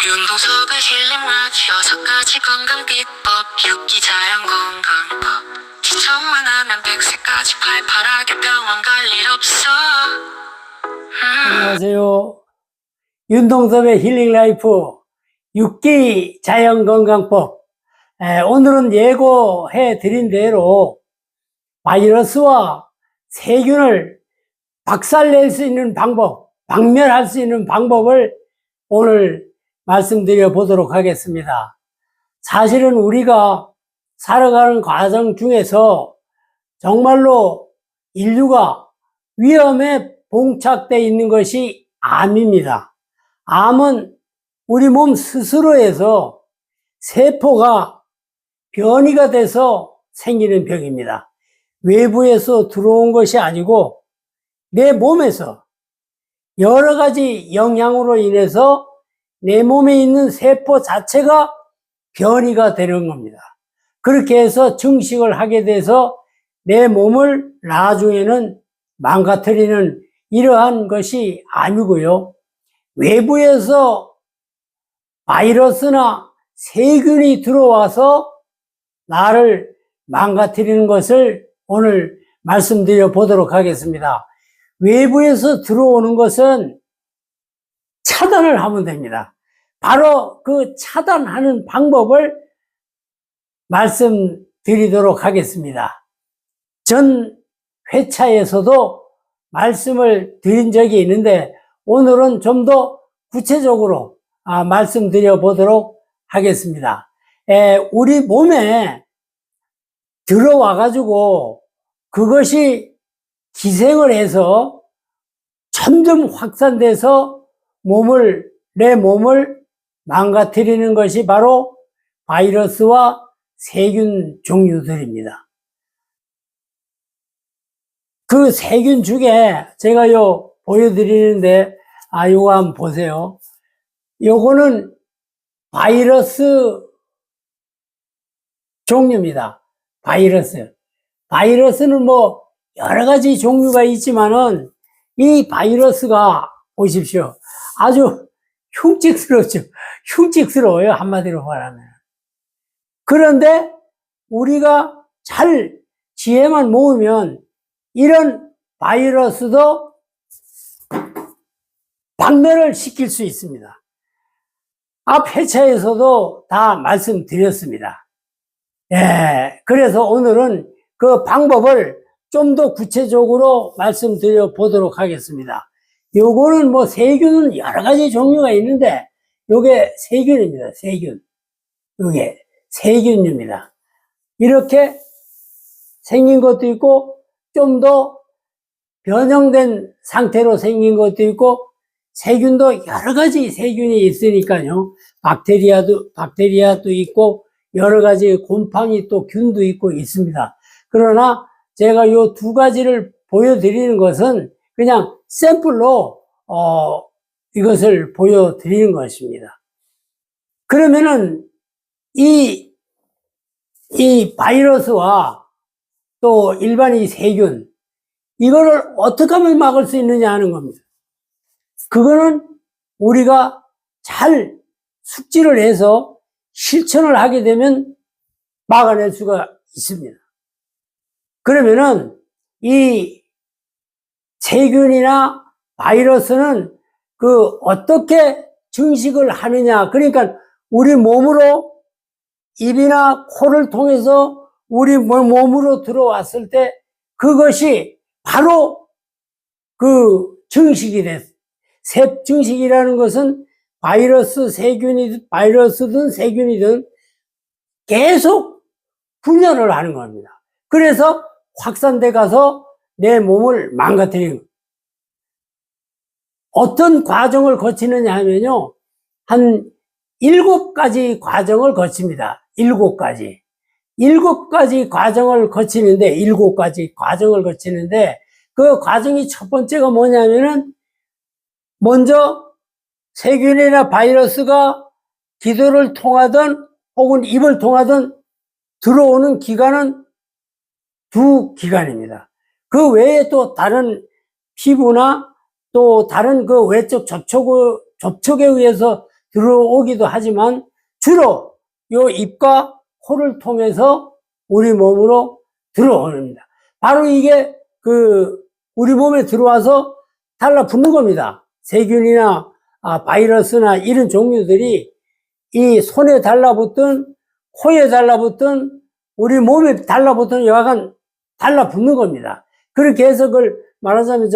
윤동석의 힐링 라디오 6가지 건강 비법 6기 자연 건강법 추천만 하면 100세까지 팔팔하게 병원 갈 일 없어. 안녕하세요. 윤동섭의 힐링 라이프 6기 자연 건강법. 오늘은 예고해 드린 대로 바이러스와 세균을 박살낼 수 있는 방법, 박멸할 수 있는 방법을 오늘 말씀드려 보도록 하겠습니다. 사실은 우리가 살아가는 과정 중에서 정말로 인류가 위험에 봉착되어 있는 것이 암입니다. 암은 우리 몸 스스로에서 세포가 변이가 돼서 생기는 병입니다. 외부에서 들어온 것이 아니고 내 몸에서 여러 가지 영향으로 인해서 내 몸에 있는 세포 자체가 변이가 되는 겁니다. 그렇게 해서 증식을 하게 돼서 내 몸을 나중에는 망가뜨리는 이러한 것이 암이고요. 외부에서 바이러스나 세균이 들어와서 나를 망가뜨리는 것을 오늘 말씀드려 보도록 하겠습니다. 외부에서 들어오는 것은 차단을 하면 됩니다. 바로 그 차단하는 방법을 말씀드리도록 하겠습니다. 전 회차에서도 말씀을 드린 적이 있는데 오늘은 좀 더 구체적으로 말씀드려 보도록 하겠습니다. 우리 몸에 들어와 가지고 그것이 기생을 해서 점점 확산돼서 내 몸을 망가뜨리는 것이 바로 바이러스와 세균 종류들입니다. 그 세균 중에 제가 보여드리는데, 요거 한번 보세요. 요거는 바이러스 종류입니다. 바이러스는 뭐 여러 가지 종류가 있지만은 이 바이러스가 보십시오. 아주 흉측스럽죠. 흉측스러워요. 한마디로 말하면. 그런데 우리가 잘 지혜만 모으면 이런 바이러스도 박멸을 시킬 수 있습니다. 앞 회차에서도 다 말씀드렸습니다. 그래서 오늘은 그 방법을 좀 더 구체적으로 말씀드려 보도록 하겠습니다. 요거는 뭐 세균은 여러 가지 종류가 있는데 요게 세균입니다. 요게 세균입니다. 이렇게 생긴 것도 있고 좀 더 변형된 상태로 생긴 것도 있고 세균도 여러 가지 세균이 있으니까요. 박테리아도 있고 여러 가지 곰팡이 또 균도 있고 있습니다. 그러나 제가 요 두 가지를 보여드리는 것은 그냥 샘플로 이것을 보여드리는 것입니다. 그러면은 이 바이러스와 또 일반 이 세균 이거를 어떻게 하면 막을 수 있느냐 하는 겁니다. 그거는 우리가 잘 숙지를 해서 실천을 하게 되면 막아낼 수가 있습니다. 그러면은 이 세균이나 바이러스는 어떻게 증식을 하느냐. 그러니까 우리 몸으로 입이나 코를 통해서 우리 몸으로 들어왔을 때 그것이 바로 증식이 됐어요. 증식이라는 것은 바이러스든 세균이든 계속 분열을 하는 겁니다. 그래서 확산돼 가서 내 몸을 망가뜨리는 겁니다. 어떤 과정을 거치느냐 하면요. 한 7가지 과정을 거칩니다. 7가지 과정을 거치는데, 그 과정이 첫 번째가 뭐냐면은, 먼저 세균이나 바이러스가 기도를 통하든 혹은 입을 통하든 들어오는 기관은 2기관입니다. 그 외에 또 다른 피부나 또 다른 그 외적 접촉에 의해서 들어오기도 하지만 주로 요 입과 코를 통해서 우리 몸으로 들어옵니다. 바로 이게 우리 몸에 들어와서 달라붙는 겁니다. 세균이나 바이러스나 이런 종류들이 이 손에 달라붙든 코에 달라붙든 우리 몸에 달라붙든 여하간 달라붙는 겁니다. 그렇게 해서 그걸 말하자면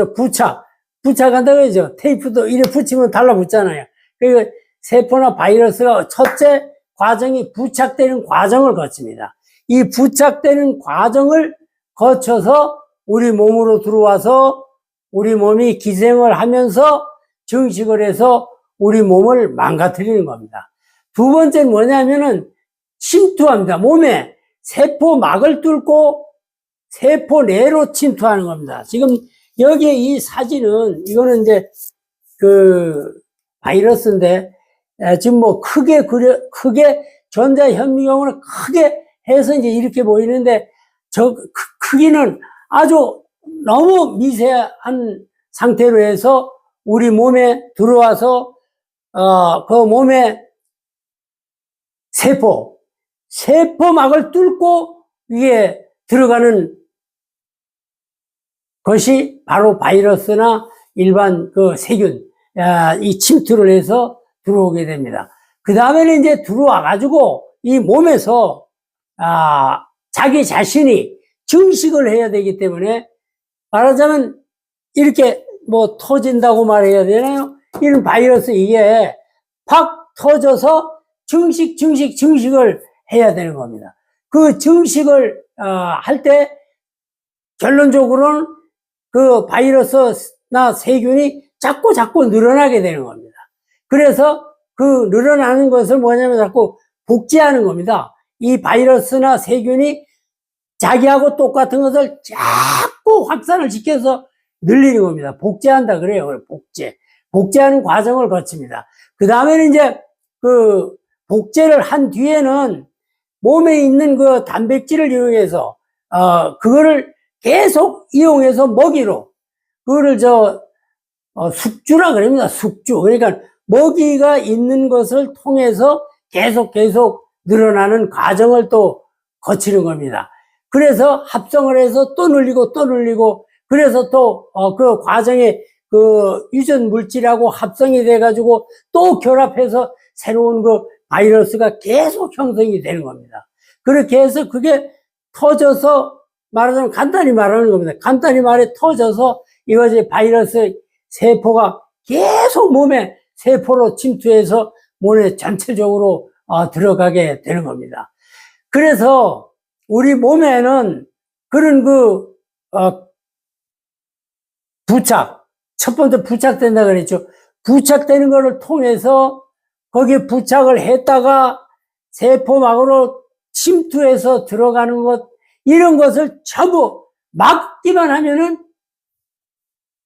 부착한다고 하죠. 테이프도 이래 붙이면 달라붙잖아요. 그러니까 세포나 바이러스가 첫째 과정이 부착되는 과정을 거칩니다. 이 부착되는 과정을 거쳐서 우리 몸으로 들어와서 우리 몸이 기생을 하면서 증식을 해서 우리 몸을 망가뜨리는 겁니다. 두 번째는 뭐냐면은 침투합니다. 몸에 세포막을 뚫고 세포 내로 침투하는 겁니다. 지금 여기에 이 사진은 이거는 이제 바이러스인데 지금 뭐 크게 전자현미경으로 크게 해서 이제 이렇게 보이는데 저 크기는 아주 너무 미세한 상태로 해서 우리 몸에 들어와서 그 몸에 세포막을 뚫고 위에 들어가는 것이 바로 바이러스나 일반 세균, 이 침투를 해서 들어오게 됩니다. 그 다음에는 이제 들어와가지고 이 몸에서, 자기 자신이 증식을 해야 되기 때문에 말하자면 이렇게 뭐 터진다고 말해야 되나요? 이런 바이러스 이게 팍 터져서 증식을 해야 되는 겁니다. 그 증식을 할 때 결론적으로는 그 바이러스나 세균이 자꾸 늘어나게 되는 겁니다. 그래서 그 늘어나는 것을 뭐냐면 자꾸 복제하는 겁니다. 이 바이러스나 세균이 자기하고 똑같은 것을 자꾸 확산을 시켜서 늘리는 겁니다. 복제한다 그래요. 복제하는 과정을 거칩니다. 그 다음에는 이제 복제를 한 뒤에는 몸에 있는 그 단백질을 이용해서 그거를 계속 이용해서 먹이로 그거를 숙주라 그럽니다. 숙주. 그러니까 먹이가 있는 것을 통해서 계속 늘어나는 과정을 또 거치는 겁니다. 그래서 합성을 해서 또 늘리고 그래서 또 그 과정에 유전 물질하고 합성이 돼가지고 또 결합해서 새로운 바이러스가 계속 형성이 되는 겁니다. 그렇게 해서 그게 터져서 말하자면 간단히 말하는 겁니다. 간단히 말해 터져서 이것이 바이러스 세포가 계속 몸에 세포로 침투해서 몸에 전체적으로 들어가게 되는 겁니다. 그래서 우리 몸에는 그런 첫 번째 부착된다 그랬죠. 부착되는 것을 통해서 거기에 부착을 했다가 세포막으로 침투해서 들어가는 것, 이런 것을 전부 막기만 하면은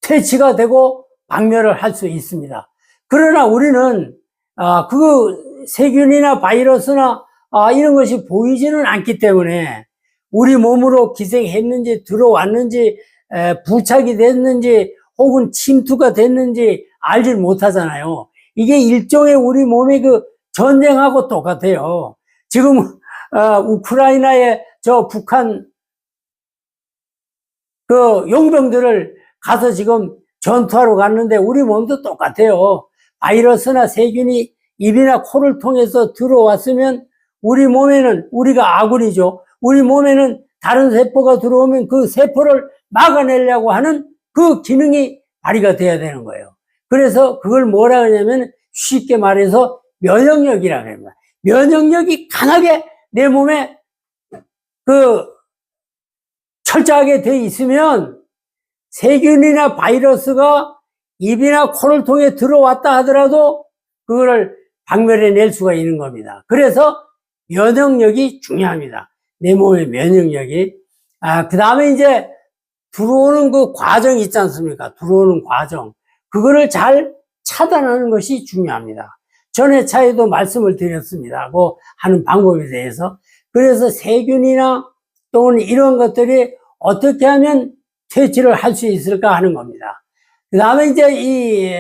퇴치가 되고 박멸을 할 수 있습니다. 그러나 우리는 세균이나 바이러스나 이런 것이 보이지는 않기 때문에 우리 몸으로 기생했는지 들어왔는지 부착이 됐는지 혹은 침투가 됐는지 알질 못하잖아요. 이게 일종의 우리 몸의 전쟁하고 똑같아요. 지금 우크라이나의 북한 용병들을 가서 지금 전투하러 갔는데 우리 몸도 똑같아요. 바이러스나 세균이 입이나 코를 통해서 들어왔으면 우리 몸에는 우리가 아군이죠. 우리 몸에는 다른 세포가 들어오면 그 세포를 막아내려고 하는 그 기능이 발휘가 돼야 되는 거예요. 그래서 그걸 뭐라 하냐면 쉽게 말해서 면역력이라고 합니다. 면역력이 강하게 내 몸에 철저하게 돼 있으면 세균이나 바이러스가 입이나 코를 통해 들어왔다 하더라도 그거를 박멸해낼 수가 있는 겁니다. 그래서 면역력이 중요합니다. 내 몸의 면역력이. 그 다음에 이제 들어오는 그 과정이 있지 않습니까? 들어오는 과정. 그거를 잘 차단하는 것이 중요합니다. 전에 차에도 말씀을 드렸습니다. 그 하는 방법에 대해서. 그래서 세균이나 또는 이런 것들이 어떻게 하면 퇴치를 할 수 있을까 하는 겁니다. 그 다음에 이제 이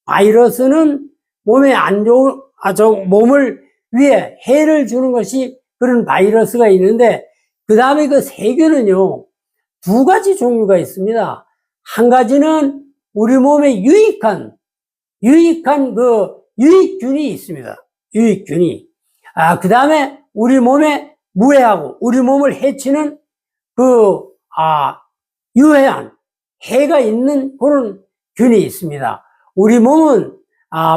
바이러스는 몸에 안 좋은, 몸을 위해 해를 주는 것이 그런 바이러스가 있는데, 그 다음에 그 세균은요, 두 가지 종류가 있습니다. 한 가지는 우리 몸에 유익한 그 유익균이 있습니다. 유익균이. 그 다음에 우리 몸에 무해하고 우리 몸을 해치는 유해한 해가 있는 그런 균이 있습니다. 우리 몸은,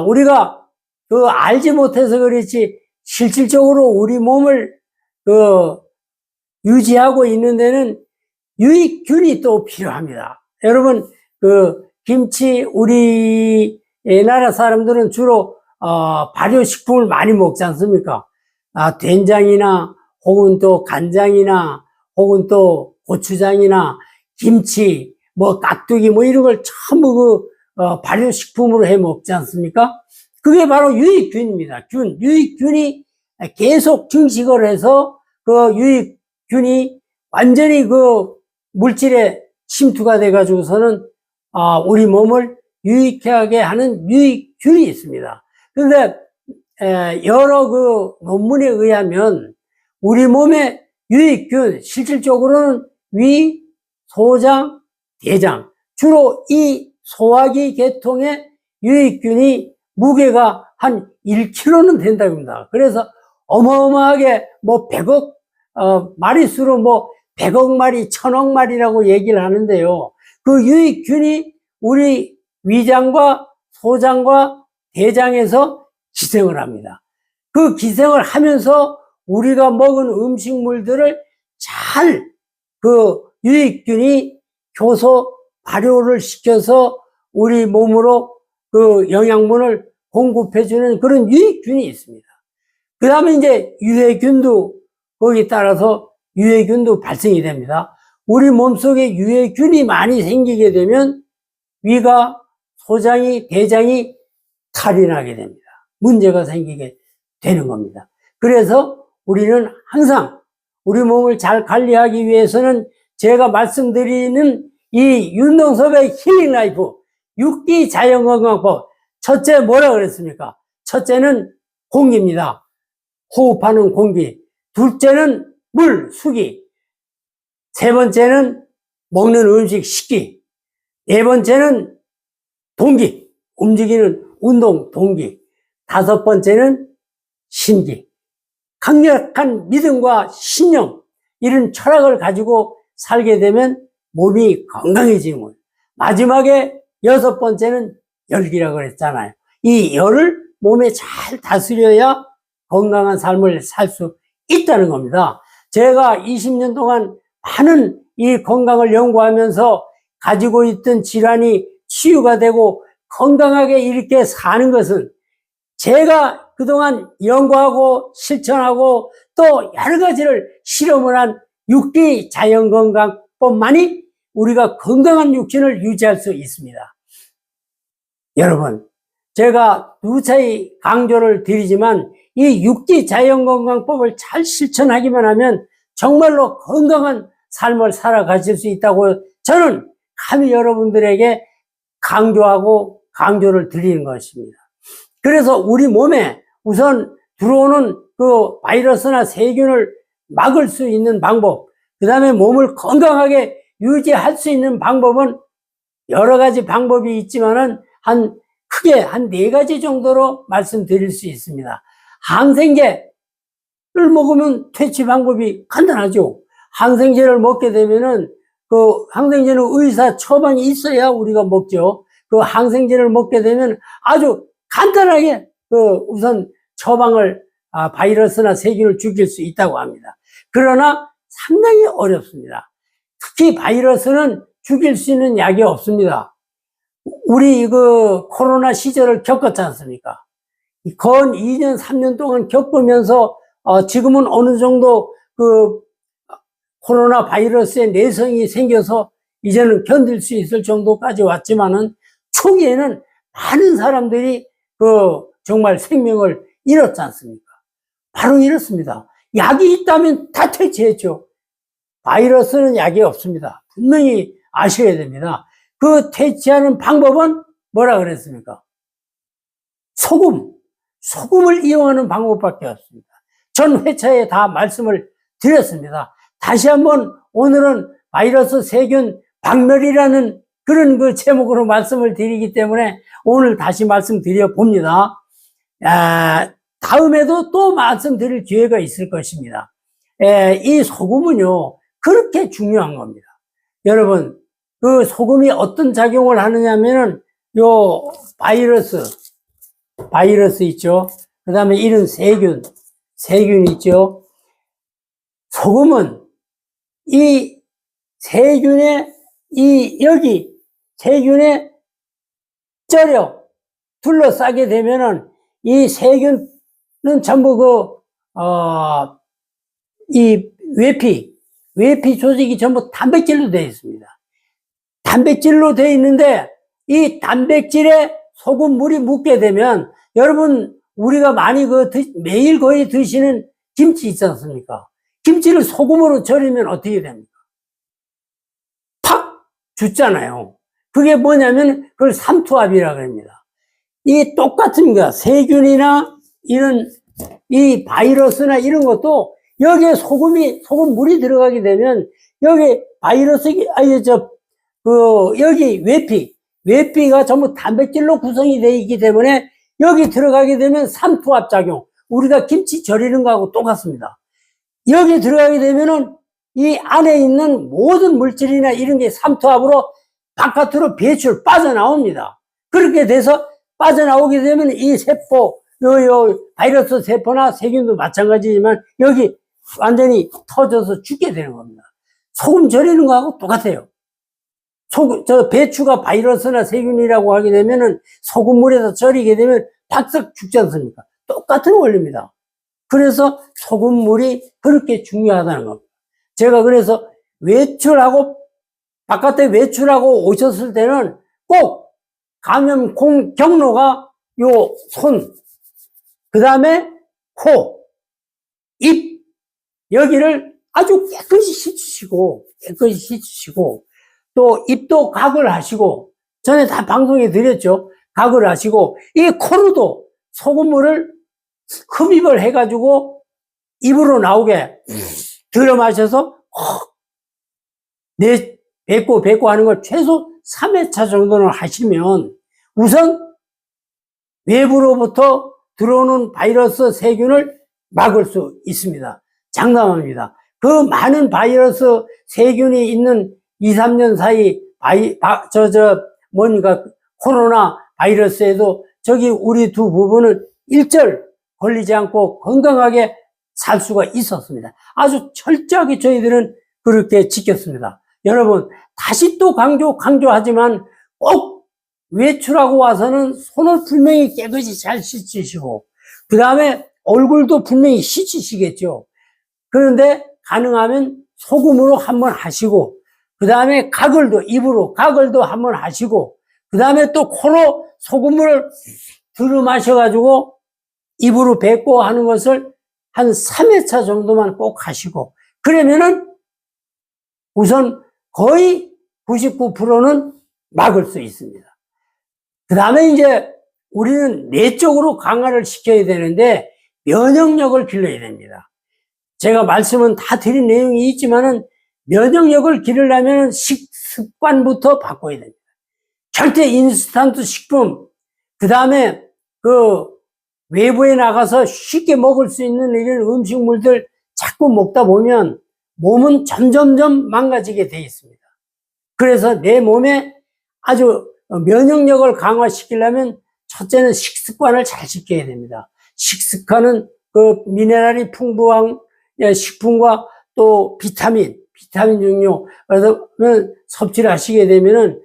우리가 알지 못해서 그렇지, 실질적으로 우리 몸을 유지하고 있는 데는 유익균이 또 필요합니다. 여러분, 김치, 우리나라 사람들은 주로, 발효식품을 많이 먹지 않습니까? 된장이나, 혹은 또 간장이나, 혹은 또 고추장이나, 김치, 깍두기, 이런 걸 전부 발효식품으로 해 먹지 않습니까? 그게 바로 유익균입니다. 유익균이 계속 증식을 해서 그 유익균이 완전히 그 물질에 침투가 돼가지고서는 우리 몸을 유익하게 하는 유익균이 있습니다. 그런데 여러 그 논문에 의하면 우리 몸의 유익균, 실질적으로는 위, 소장, 대장, 주로 이 소화기 계통의 유익균이 무게가 한 1kg는 된다고 합니다. 그래서 어마어마하게 100억 마리수로 100억 마리, 1000억 마리라고 얘기를 하는데요. 그 유익균이 우리 위장과 소장과 대장에서 기생을 합니다. 그 기생을 하면서 우리가 먹은 음식물들을 잘 그 유익균이 효소 발효를 시켜서 우리 몸으로 그 영양분을 공급해주는 그런 유익균이 있습니다. 그 다음에 이제 유해균도 거기에 따라서 유해균도 발생이 됩니다. 우리 몸속에 유해균이 많이 생기게 되면 위가, 소장이, 대장이 탈이 나게 됩니다. 문제가 생기게 되는 겁니다. 그래서 우리는 항상 우리 몸을 잘 관리하기 위해서는 제가 말씀드리는 이 윤동섭의 힐링 라이프 6D 자연건강법, 첫째 뭐라 그랬습니까? 첫째는 공기입니다. 호흡하는 공기. 둘째는 물, 수기. 세 번째는 먹는 음식, 식기. 네 번째는 동기, 움직이는 운동, 동기. 다섯 번째는 신기. 강력한 믿음과 신념, 이런 철학을 가지고 살게 되면 몸이 건강해지는 거예요. 마지막에 여섯 번째는 열기라고 그랬잖아요. 이 열을 몸에 잘 다스려야 건강한 삶을 살 수 있다는 겁니다. 제가 20년 동안 많은 이 건강을 연구하면서 가지고 있던 질환이 치유가 되고 건강하게 이렇게 사는 것은 제가 그동안 연구하고 실천하고 또 여러 가지를 실험을 한 6D 자연건강법만이 우리가 건강한 육신을 유지할 수 있습니다. 여러분, 제가 누차히 강조를 드리지만 이 6D 자연건강법을 잘 실천하기만 하면 정말로 건강한 삶을 살아가실 수 있다고 저는 감히 여러분들에게 강조하고 강조를 드리는 것입니다. 그래서 우리 몸에 우선 들어오는 그 바이러스나 세균을 막을 수 있는 방법, 그 다음에 몸을 건강하게 유지할 수 있는 방법은 여러 가지 방법이 있지만은 크게 한 4가지 정도로 말씀드릴 수 있습니다. 항생제를 먹으면 퇴치 방법이 간단하죠. 항생제를 먹게 되면은 그 항생제는 의사 처방이 있어야 우리가 먹죠. 그 항생제를 먹게 되면 아주 간단하게 우선 처방을 바이러스나 세균을 죽일 수 있다고 합니다. 그러나 상당히 어렵습니다. 특히 바이러스는 죽일 수 있는 약이 없습니다. 우리 코로나 시절을 겪었지 않습니까? 건 2년, 3년 동안 겪으면서 지금은 어느 정도 코로나 바이러스의 내성이 생겨서 이제는 견딜 수 있을 정도까지 왔지만은 초기에는 많은 사람들이 정말 생명을 잃었지 않습니까? 바로 이렇습니다. 약이 있다면 다 퇴치했죠. 바이러스는 약이 없습니다. 분명히 아셔야 됩니다. 그 퇴치하는 방법은 뭐라 그랬습니까? 소금을 이용하는 방법밖에 없습니다. 전 회차에 다 말씀을 드렸습니다. 다시 한번 오늘은 바이러스 세균 박멸이라는 그런 그 제목으로 말씀을 드리기 때문에 오늘 다시 말씀드려 봅니다. 다음에도 또 말씀드릴 기회가 있을 것입니다. 이 소금은요, 그렇게 중요한 겁니다. 여러분, 그 소금이 어떤 작용을 하느냐면은 요 바이러스 있죠. 그 다음에 이런 세균 있죠. 소금은 이 세균의 세균의 쪄려 둘러싸게 되면은 이 세균은 전부 이 외피 조직이 전부 단백질로 되어 있습니다. 단백질로 되어 있는데 이 단백질에 소금물이 묻게 되면 여러분 우리가 많이 매일 거의 드시는 김치 있지 않습니까? 김치를 소금으로 절이면 어떻게 됩니까? 팍 죽잖아요. 그게 뭐냐면 그걸 삼투압이라고 합니다. 이 똑같습니다. 세균이나 이런 이 바이러스나 이런 것도 여기에 소금물이 들어가게 되면 여기 여기 외피가 전부 단백질로 구성이 되어 있기 때문에 여기 들어가게 되면 삼투압 작용. 우리가 김치 절이는 거하고 똑같습니다. 여기 들어가게 되면은 이 안에 있는 모든 물질이나 이런 게 삼투압으로 바깥으로 빠져나옵니다. 그렇게 돼서 빠져나오게 되면 이 세포, 바이러스 세포나 세균도 마찬가지지만 여기 완전히 터져서 죽게 되는 겁니다. 소금 절이는 거하고 똑같아요. 배추가 바이러스나 세균이라고 하게 되면은 소금물에서 절이게 되면 박석 죽지 않습니까? 똑같은 원리입니다. 그래서 소금물이 그렇게 중요하다는 겁니다. 제가 그래서 바깥에 외출하고 오셨을 때는 꼭 감염 경로가 그 다음에 코, 입, 여기를 아주 깨끗이 씻으시고, 또 입도 각을 하시고, 전에 다 방송에 드렸죠. 각을 하시고, 이 코로도 소금물을 흡입을 해가지고 입으로 나오게 들어 마셔서 뱉고 하는 걸 최소 3회차 정도는 하시면 우선 외부로부터 들어오는 바이러스 세균을 막을 수 있습니다. 장담합니다. 그 많은 바이러스 세균이 있는 2, 3년 사이 코로나 바이러스에도 저기 우리 두 부부는 일절 걸리지 않고 건강하게 살 수가 있었습니다. 아주 철저하게 저희들은 그렇게 지켰습니다. 여러분, 다시 또 강조하지만 꼭 외출하고 와서는 손을 분명히 깨끗이 잘 씻으시고, 그 다음에 얼굴도 분명히 씻으시겠죠. 그런데 가능하면 소금으로 한번 하시고, 그 다음에 입으로 가글도 한번 하시고, 그 다음에 또 코로 소금물을 들어 마셔가지고 입으로 뱉고 하는 것을 한 3회차 정도만 꼭 하시고, 그러면은 우선 거의 99%는 막을 수 있습니다. 그 다음에 이제 우리는 내적으로 강화를 시켜야 되는데 면역력을 길러야 됩니다. 제가 말씀은 다 드린 내용이 있지만은 면역력을 기르려면 식습관부터 바꿔야 됩니다. 절대 인스턴트 식품, 그 다음에 외부에 나가서 쉽게 먹을 수 있는 이런 음식물들 자꾸 먹다 보면 몸은 점점점 망가지게 돼 있습니다. 그래서 내 몸에 아주 면역력을 강화시키려면 첫째는 식습관을 잘 지켜야 됩니다. 식습관은 미네랄이 풍부한 식품과 또 비타민 종류, 그래서 섭취를 하시게 되면은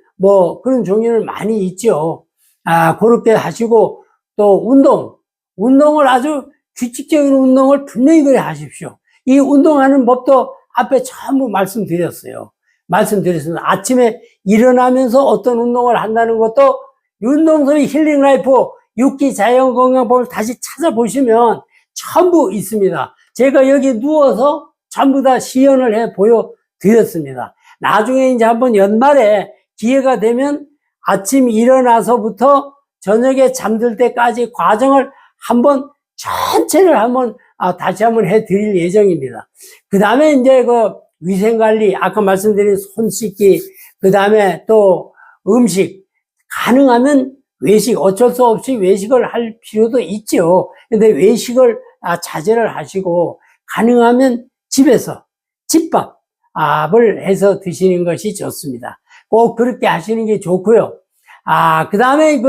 그런 종류는 많이 있죠. 그렇게 하시고 또 운동을 아주 규칙적인 운동을 분명히 그래 하십시오. 이 운동하는 법도 앞에 전부 말씀드렸습니다. 아침에 일어나면서 어떤 운동을 한다는 것도 윤동섭의 힐링 라이프 6기 자연건강법을 다시 찾아보시면 전부 있습니다. 제가 여기 누워서 전부 다 시연을 해 보여드렸습니다. 나중에 이제 한번 연말에 기회가 되면 아침 일어나서부터 저녁에 잠들 때까지 과정을 한번 전체를 한번 다시 한번 해드릴 예정입니다. 그 다음에 이제 그 위생관리, 아까 말씀드린 손 씻기, 그 다음에 또 음식, 가능하면 외식, 어쩔 수 없이 외식을 할 필요도 있죠. 근데 외식을 자제를 하시고 가능하면 집에서 집밥을 해서 드시는 것이 좋습니다. 꼭 그렇게 하시는 게 좋고요. 그 다음에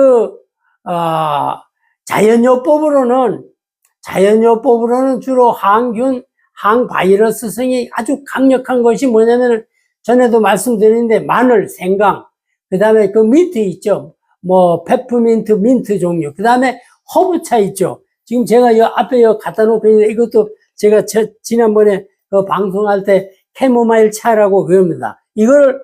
자연요법으로는 주로 항균, 항바이러스성이 아주 강력한 것이 뭐냐면 전에도 말씀드렸는데 마늘, 생강, 그 다음에 그 민트 있죠. 뭐 페퍼민트, 민트 종류. 그 다음에 허브차 있죠. 지금 제가 이 앞에 갖다 놓고 있는데 이것도 제가 지난번에 그 방송할 때 캐모마일 차라고 그럽니다. 이걸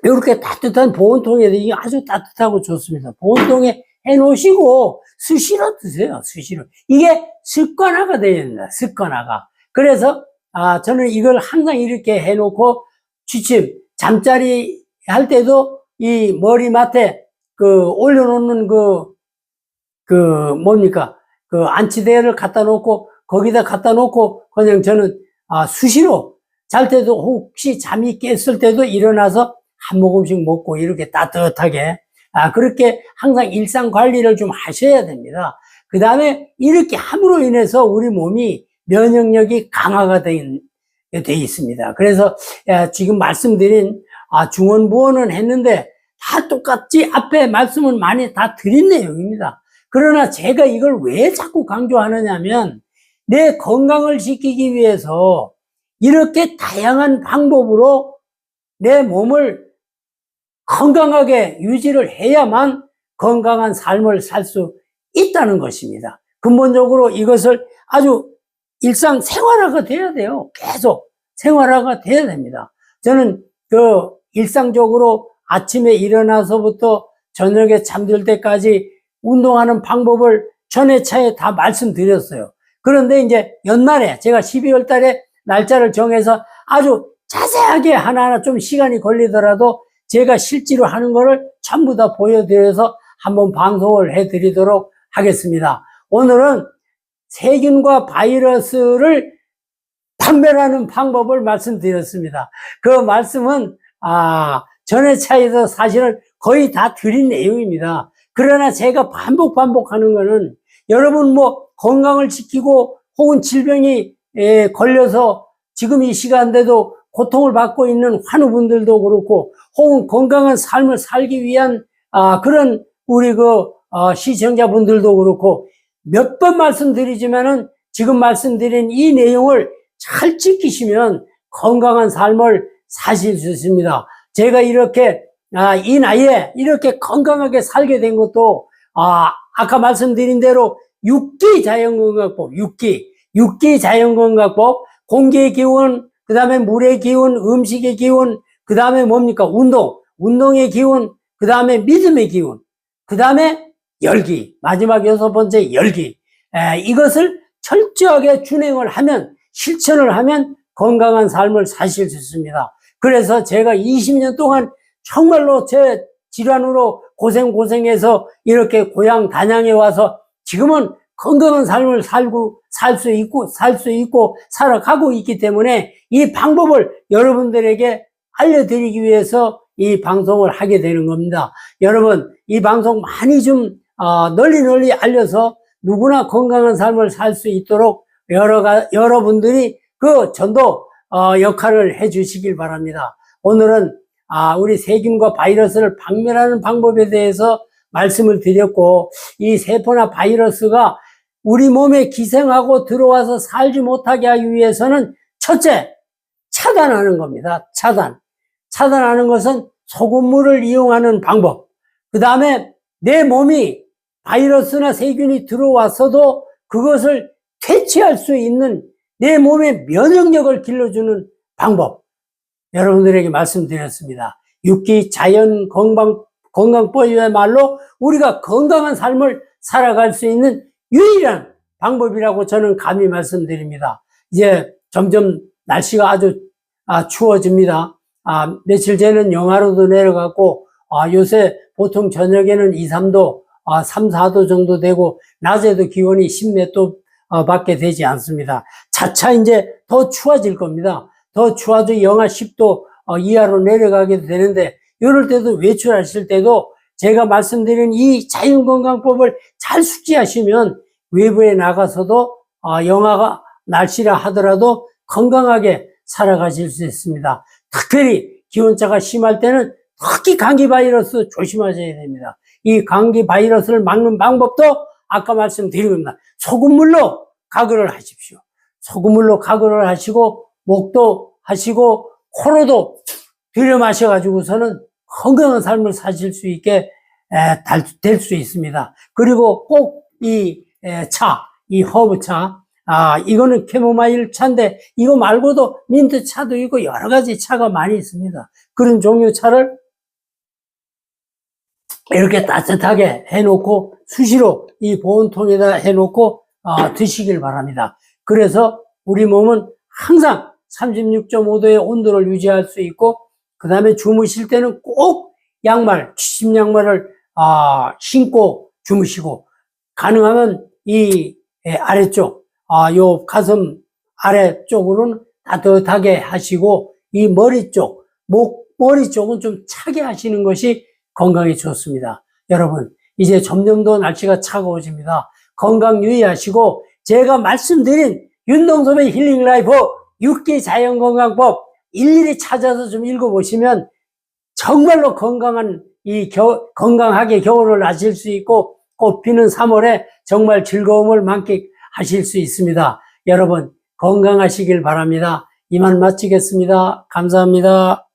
이렇게 따뜻한 보온통에 이게 아주 따뜻하고 좋습니다. 보온통에 해 놓으시고 수시로 드세요. 수시로. 이게 습관화가 되어야 됩니다. 습관화가. 그래서 저는 이걸 항상 이렇게 해 놓고 취침, 잠자리 할 때도 이 머리맡에 올려놓는 안치대를 갖다 놓고 거기다 갖다 놓고 그냥 저는 수시로 잘 때도 혹시 잠이 깼을 때도 일어나서 한 모금씩 먹고 이렇게 따뜻하게 그렇게 항상 일상 관리를 좀 하셔야 됩니다. 그 다음에 이렇게 함으로 인해서 우리 몸이 면역력이 강화가 돼 있습니다. 그래서 지금 말씀드린 중원부원은 했는데 다 똑같이 앞에 말씀은 많이 다 드린 내용입니다. 그러나 제가 이걸 왜 자꾸 강조하느냐면 내 건강을 지키기 위해서 이렇게 다양한 방법으로 내 몸을 건강하게 유지를 해야만 건강한 삶을 살 수 있다는 것입니다. 근본적으로 이것을 아주 일상 생활화가 돼야 돼요. 계속 생활화가 돼야 됩니다. 저는 일상적으로 아침에 일어나서부터 저녁에 잠들 때까지 운동하는 방법을 전에 차에 다 말씀드렸어요. 그런데 이제 연말에 제가 12월 달에 날짜를 정해서 아주 자세하게 하나하나 좀 시간이 걸리더라도 제가 실제로 하는 거를 전부 다 보여드려서 한번 방송을 해드리도록 하겠습니다. 오늘은 세균과 바이러스를 판별하는 방법을 말씀드렸습니다. 그 말씀은 전에 차에서 사실은 거의 다 드린 내용입니다. 그러나 제가 반복하는 거는 여러분 건강을 지키고 혹은 질병이 걸려서 지금 이 시간대도 고통을 받고 있는 환우분들도 그렇고 혹은 건강한 삶을 살기 위한 그런 우리 시청자분들도 그렇고 몇 번 말씀드리지만은 지금 말씀드린 이 내용을 잘 지키시면 건강한 삶을 사실 수 있습니다. 제가 이렇게 이 나이에 이렇게 건강하게 살게 된 것도 아까 말씀드린 대로 6기 자연건강법, 6기 자연건강법, 공기의 기운, 그 다음에 물의 기운, 음식의 기운, 그 다음에 뭡니까? 운동의 기운, 그 다음에 믿음의 기운, 그 다음에 열기, 마지막 6번째 열기. 이것을 철저하게 준행을 하면, 실천을 하면 건강한 삶을 사실 수 있습니다. 그래서 제가 20년 동안 정말로 제 질환으로 고생해서 이렇게 고향 단양에 와서 지금은 건강한 삶을 살 수 있고 살아가고 있기 때문에 이 방법을 여러분들에게 알려드리기 위해서 이 방송을 하게 되는 겁니다. 여러분, 이 방송 많이 좀 널리 알려서 누구나 건강한 삶을 살 수 있도록 여러분들이 그 전도 역할을 해 주시길 바랍니다. 오늘은 우리 세균과 바이러스를 박멸하는 방법에 대해서 말씀을 드렸고, 이 세포나 바이러스가 우리 몸에 기생하고 들어와서 살지 못하게 하기 위해서는 첫째, 차단하는 겁니다. 차단하는 것은 소금물을 이용하는 방법. 그 다음에 내 몸이 바이러스나 세균이 들어왔어도 그것을 퇴치할 수 있는 내 몸의 면역력을 길러주는 방법. 여러분들에게 말씀드렸습니다. 6기 자연 건강법이야말로 우리가 건강한 삶을 살아갈 수 있는 유일한 방법이라고 저는 감히 말씀드립니다. 이제 점점 날씨가 아주 추워집니다. 며칠 전에는 영하로도 내려갔고 요새 보통 저녁에는 2, 3도, 3, 4도 정도 되고, 낮에도 기온이 10몇 도 밖에 되지 않습니다. 차차 이제 더 추워질 겁니다. 더 추워져 영하 10도 이하로 내려가게 되는데, 이럴 때도 외출하실 때도 제가 말씀드린 이 자연건강법을 잘 숙지하시면 외부에 나가서도 영하가 날씨라 하더라도 건강하게 살아가실 수 있습니다. 특별히 기온차가 심할 때는 특히 감기 바이러스 조심하셔야 됩니다. 이 감기 바이러스를 막는 방법도 아까 말씀드린 겁니다. 소금물로 가글을 하십시오. 소금물로 가글을 하시고 목도 하시고 코로도 들여 마셔가지고서는 건강한 삶을 사실 수 있게 될 수 있습니다. 그리고 꼭 이 이 허브차, 이거는 캐모마일 차인데 이거 말고도 민트 차도 있고 여러 가지 차가 많이 있습니다. 그런 종류 차를 이렇게 따뜻하게 해놓고 수시로 이 보온통에다 해놓고 드시길 바랍니다. 그래서 우리 몸은 항상 36.5도의 온도를 유지할 수 있고, 그 다음에 주무실 때는 꼭 양말, 취침 양말을 신고 주무시고, 가능하면 이 아래쪽, 요 가슴 아래쪽으로는 따뜻하게 하시고, 이 머리 쪽, 머리 쪽은 좀 차게 하시는 것이 건강에 좋습니다. 여러분, 이제 점점 더 날씨가 차가워집니다. 건강 유의하시고, 제가 말씀드린 윤동섭의 힐링 라이프 6기 자연건강법 일일이 찾아서 좀 읽어보시면 정말로 건강하게 겨울을 나실 수 있고, 꽃피는 3월에 정말 즐거움을 만끽하실 수 있습니다. 여러분, 건강하시길 바랍니다. 이만 마치겠습니다. 감사합니다.